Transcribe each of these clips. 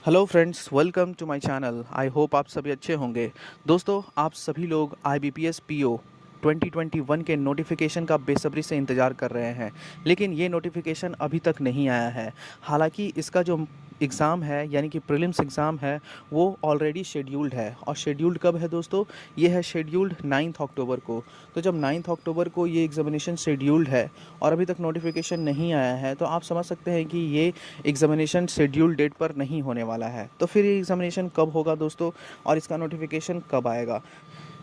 Hello friends, welcome to my channel. I hope आप सभी अच्छे होंगे। दोस्तों, आप सभी लोग IBPS PO 2021 के नोटिफिकेशन का बेसब्री से इंतज़ार कर रहे हैं, लेकिन ये नोटिफिकेशन अभी तक नहीं आया है। हालांकि इसका जो एग्ज़ाम है यानी कि प्रीलिम्स एग्ज़ाम है वो ऑलरेडी शेड्यूल्ड है। और शेड्यूल्ड कब है दोस्तों? ये है शेड्यूल्ड 9 अक्टूबर को। तो जब 9 अक्टूबर को ये एग्ज़ामिनेशन शेड्यूल्ड है और अभी तक नोटिफिकेशन नहीं आया है, तो आप समझ सकते हैं कि ये एग्ज़ामिनेशन शेड्यूल डेट पर नहीं होने वाला है। तो फिर ये एग्ज़ामिनेशन कब होगा दोस्तों, और इसका नोटिफिकेशन कब आएगा?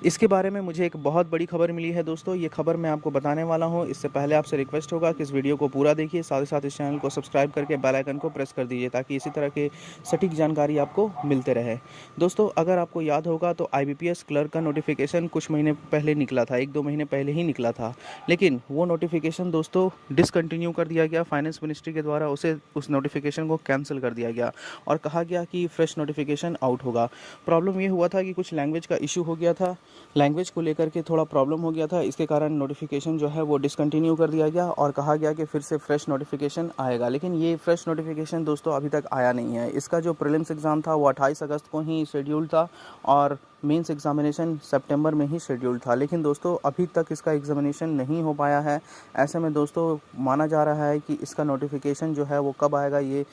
इसके बारे में मुझे एक बहुत बड़ी खबर मिली है दोस्तों। ये खबर मैं आपको बताने वाला हूँ। इससे पहले आपसे रिक्वेस्ट होगा कि इस वीडियो को पूरा देखिए, साथ ही साथ इस चैनल को सब्सक्राइब करके बेल आइकन को प्रेस कर दीजिए ताकि इसी तरह के सटीक जानकारी आपको मिलते रहे। दोस्तों, अगर आपको याद होगा तो IBPS क्लर्क का नोटिफिकेशन कुछ महीने पहले निकला था, 1-2 महीने पहले ही निकला था। लेकिन वो नोटिफिकेशन दोस्तों डिसकंटिन्यू कर दिया गया। फाइनेंस मिनिस्ट्री के द्वारा उस नोटिफिकेशन को कैंसिल कर दिया गया और कहा गया कि फ्रेश नोटिफिकेशन आउट होगा। प्रॉब्लम ये हुआ था कि कुछ लैंग्वेज का इशू हो गया था, लैंग्वेज को लेकर के थोड़ा प्रॉब्लम हो गया था। इसके कारण नोटिफिकेशन जो है वो डिसकंटिन्यू कर दिया गया और कहा गया कि फिर से फ्रेश नोटिफिकेशन आएगा। लेकिन ये फ्रेश नोटिफिकेशन दोस्तों अभी तक आया नहीं है। इसका जो प्रीलिम्स एग्ज़ाम था वो 28 अगस्त को ही शेड्यूल था और मेंस एग्ज़ामिनेशन सितंबर में ही शेड्यूल था। लेकिन दोस्तों अभी तक इसका एग्ज़ामिनेशन नहीं हो पाया है। ऐसे में दोस्तों माना जा रहा है कि इसका नोटिफिकेशन जो है वो कब आएगा ये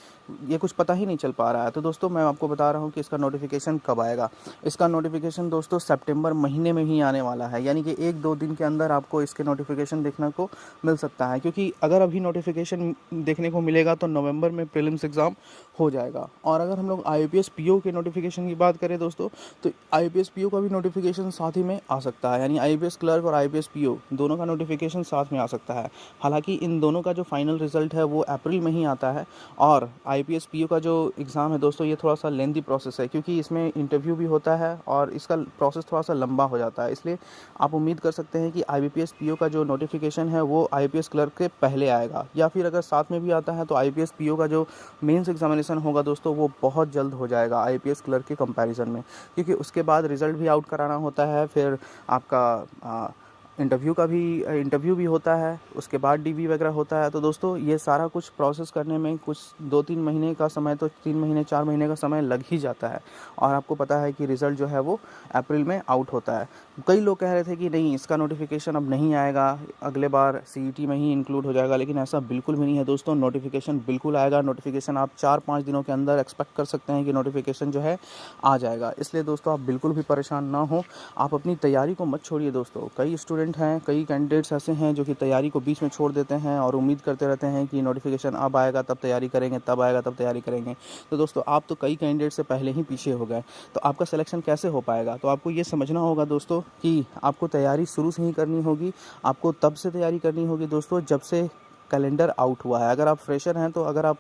कुछ पता ही नहीं चल पा रहा है। तो दोस्तों मैं आपको बता रहा हूँ कि इसका नोटिफिकेशन कब आएगा। इसका नोटिफिकेशन दोस्तों सितंबर महीने में ही आने वाला है, यानी कि 1-2 दिन के अंदर आपको इसके नोटिफिकेशन देखने को मिल सकता है। क्योंकि अगर अभी नोटिफिकेशन देखने को मिलेगा तो नवंबर में प्रीलिम्स एग्ज़ाम हो जाएगा। और अगर हम लोग IBPS PO के नोटिफिकेशन की बात करें दोस्तों, तो IBPS PO का भी नोटिफिकेशन साथ ही में आ सकता है, यानी IBPS क्लर्क और IBPS PO दोनों का नोटिफिकेशन साथ में आ सकता है। हालांकि इन दोनों का जो फाइनल रिजल्ट है वो अप्रैल में ही आता है। और IBPS PO का जो एग्ज़ाम है दोस्तों ये थोड़ा सा लेंदी प्रोसेस है, क्योंकि इसमें इंटरव्यू भी होता है और इसका प्रोसेस थोड़ा सा लंबा हो जाता है। इसलिए आप उम्मीद कर सकते हैं कि IBPS PO का जो नोटिफिकेशन है वो IBPS क्लर्क के पहले आएगा, या फिर अगर साथ में भी आता है तो IBPS PO का जो मेंस एग्जामिनेशन होगा दोस्तों वो बहुत जल्द हो जाएगा IBPS क्लर्क के कंपैरिजन में, क्योंकि उसके बाद रिज़ल्ट भी आउट कराना होता है, फिर आपका इंटरव्यू भी होता है, उसके बाद DV वगैरह होता है। तो दोस्तों ये सारा कुछ प्रोसेस करने में कुछ 2-3 महीने का समय, तो 3 महीने 4 महीने का समय लग ही जाता है। और आपको पता है कि रिज़ल्ट जो है वो अप्रैल में आउट होता है। कई लोग कह रहे थे कि नहीं, इसका नोटिफिकेशन अब नहीं आएगा, अगले बार CET में ही इंक्लूड हो जाएगा। लेकिन ऐसा बिल्कुल भी नहीं है दोस्तों, नोटिफिकेशन बिल्कुल आएगा। नोटिफिकेशन आप 4-5 दिनों के अंदर एक्सपेक्ट कर सकते हैं कि नोटिफिकेशन जो है आ जाएगा। इसलिए दोस्तों आप बिल्कुल भी परेशान ना हो, आप अपनी तैयारी को मत छोड़िए दोस्तों। कई स्टूडेंट हैं, कई कैंडिडेट्स ऐसे हैं जो कि तैयारी को बीच में छोड़ देते हैं और उम्मीद करते रहते हैं कि नोटिफिकेशन अब आएगा तब तैयारी करेंगे, तब आएगा तब तैयारी करेंगे। तो दोस्तों आप तो कई कैंडिडेट से पहले ही पीछे हो गए, तो आपका सिलेक्शन कैसे हो पाएगा? तो आपको ये समझना होगा दोस्तों कि आपको तैयारी शुरू से ही करनी होगी। आपको तब से तैयारी करनी होगी दोस्तों जब से कैलेंडर आउट हुआ है। अगर आप फ्रेशर हैं तो अगर आप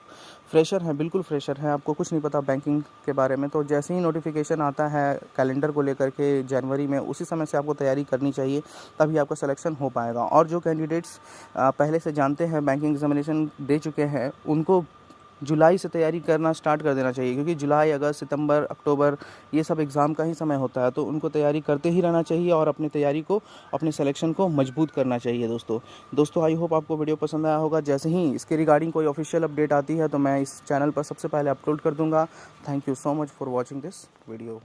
फ्रेशर हैं, बिल्कुल फ्रेशर हैं, आपको कुछ नहीं पता बैंकिंग के बारे में, तो जैसे ही नोटिफिकेशन आता है कैलेंडर को लेकर के जनवरी में, उसी समय से आपको तैयारी करनी चाहिए, तभी आपका सिलेक्शन हो पाएगा। और जो कैंडिडेट्स पहले से जानते हैं, बैंकिंग एग्जामिनेशन दे चुके हैं, उनको जुलाई से तैयारी करना स्टार्ट कर देना चाहिए, क्योंकि जुलाई, अगस्त, सितंबर, अक्टूबर ये सब एग्ज़ाम का ही समय होता है। तो उनको तैयारी करते ही रहना चाहिए और अपनी तैयारी को, अपने सिलेक्शन को मजबूत करना चाहिए दोस्तों आई होप आपको वीडियो पसंद आया होगा। जैसे ही इसके रिगार्डिंग कोई ऑफिशियल अपडेट आती है तो मैं इस चैनल पर सबसे पहले अपलोड कर दूँगा। Thank you so much for watching this video.